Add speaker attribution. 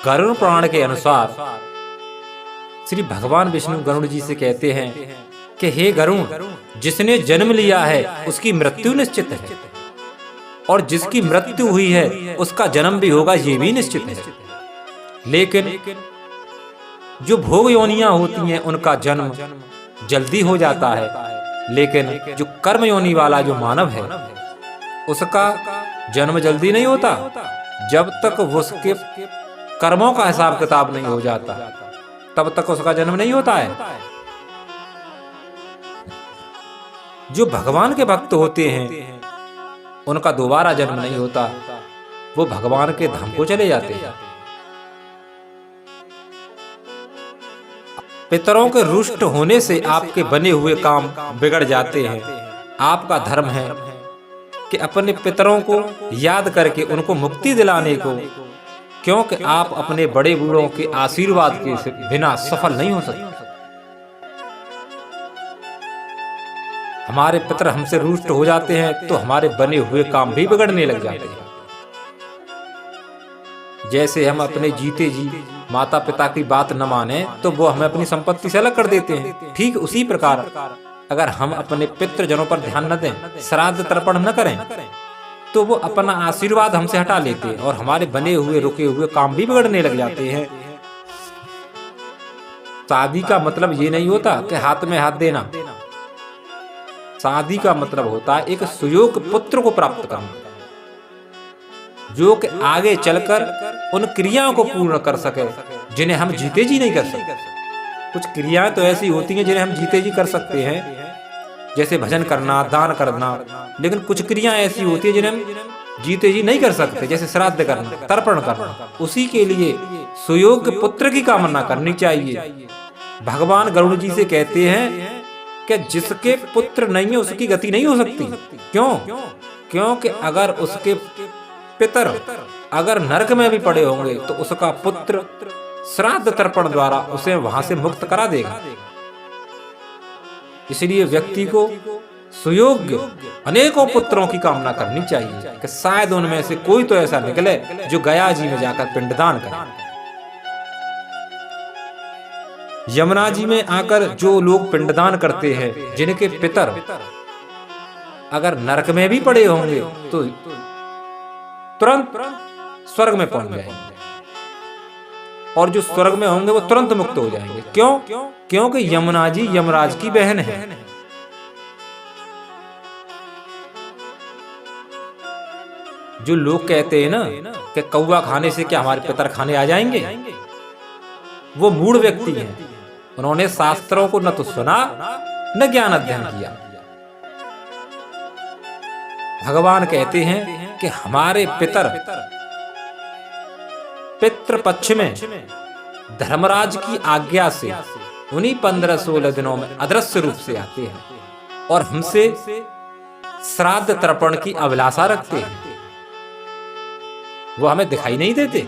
Speaker 1: गरुड़ पुराण के अनुसार श्री भगवान विष्णु गरुड़ जी से कहते हैं कि हे गरुड़, जिसने जन्म लिया है उसकी मृत्यु निश्चित है, और जिसकी मृत्यु हुई है उसका जन्म भी होगा, ये भी निश्चित है। लेकिन जो भोग योनियां होती हैं उनका जन्म जल्दी हो जाता है, लेकिन जो कर्म योनि वाला जो मानव है उसका जन्म जल्दी नहीं होता, जब तक उसके कर्मों का हिसाब किताब नहीं हो जाता तब तक उसका जन्म नहीं होता है। जो भगवान के भक्त होते हैं उनका दोबारा जन्म नहीं होता, वो भगवान के धाम को चले जाते हैं। पितरों के रुष्ट होने से आपके बने हुए काम बिगड़ जाते हैं। आपका धर्म है कि अपने पितरों को याद करके उनको मुक्ति दिलाने को, क्योंकि आप अपने बड़े बूढ़ों के आशीर्वाद के बिना सफल नहीं हो सकते। हमारे पितर हमसे रुष्ट हो जाते हैं तो हमारे बने हुए काम भी बिगड़ने लग जाते हैं। जैसे हम अपने जीते जी माता पिता की बात न माने तो वो हमें अपनी संपत्ति से अलग कर देते हैं। ठीक उसी प्रकार अगर हम अपने पितृजनों पर ध्यान न दें, श्राद्ध तर्पण न करें, तो वो अपना आशीर्वाद हमसे हटा लेते हैं और हमारे बने हुए रुके हुए काम भी बिगड़ने लग जाते हैं। शादी का मतलब ये नहीं होता कि हाथ में हाथ देना। शादी का मतलब होता है एक सुयोग्य पुत्र को प्राप्त करना, जो कि आगे चलकर उन क्रियाओं को पूर्ण कर सके जिन्हें हम जीते जी नहीं कर सकते। कुछ क्रियाएं तो ऐसी होती हैं जिन्हें हम जीते जी कर सकते हैं, जैसे भजन करना, दान करना, लेकिन कुछ क्रियाएं ऐसी होती हैं जिन्हें हम जीते जी नहीं कर सकते, जैसे श्राद्ध करना, तर्पण करना। उसी के लिए सुयोग्य पुत्र की कामना करनी चाहिए। भगवान गरुड़ जी से कहते हैं कि जिसके पुत्र नहीं है उसकी गति नहीं हो सकती। क्यों? क्योंकि अगर उसके पितर अगर नरक में भी पड़े होंगे तो उसका पुत्र श्राद्ध तर्पण द्वारा उसे वहां से मुक्त करा देगा। इसलिए व्यक्ति को सुयोग्य अनेकों पुत्रों की कामना करनी चाहिए कि शायद उनमें से कोई तो ऐसा निकले जो गया जी में जाकर पिंडदान करे। यमुना जी में आकर जो लोग पिंडदान करते हैं, जिनके पितर अगर नरक में भी पड़े होंगे तो तुरंत स्वर्ग में पहुंच जाएंगे, और जो स्वर्ग में होंगे वो तुरंत मुक्त हो जाएंगे। क्यों? क्योंकि यमुना जी यमराज की बहन है। जो लोग कहते हैं ना कि कौवा खाने से क्या हमारे पितर खाने आ जाएंगे, वो मूढ़ व्यक्ति हैं। उन्होंने शास्त्रों को न तो सुना न ज्ञान अध्ययन किया। भगवान कहते हैं कि हमारे पितर पितृपक्ष में धर्मराज की आज्ञा से उन्हीं 15-16 दिनों में अदृश्य रूप से आते हैं और हमसे श्राद्ध तर्पण की अभिलाषा रखते हैं। वो हमें दिखाई नहीं देते।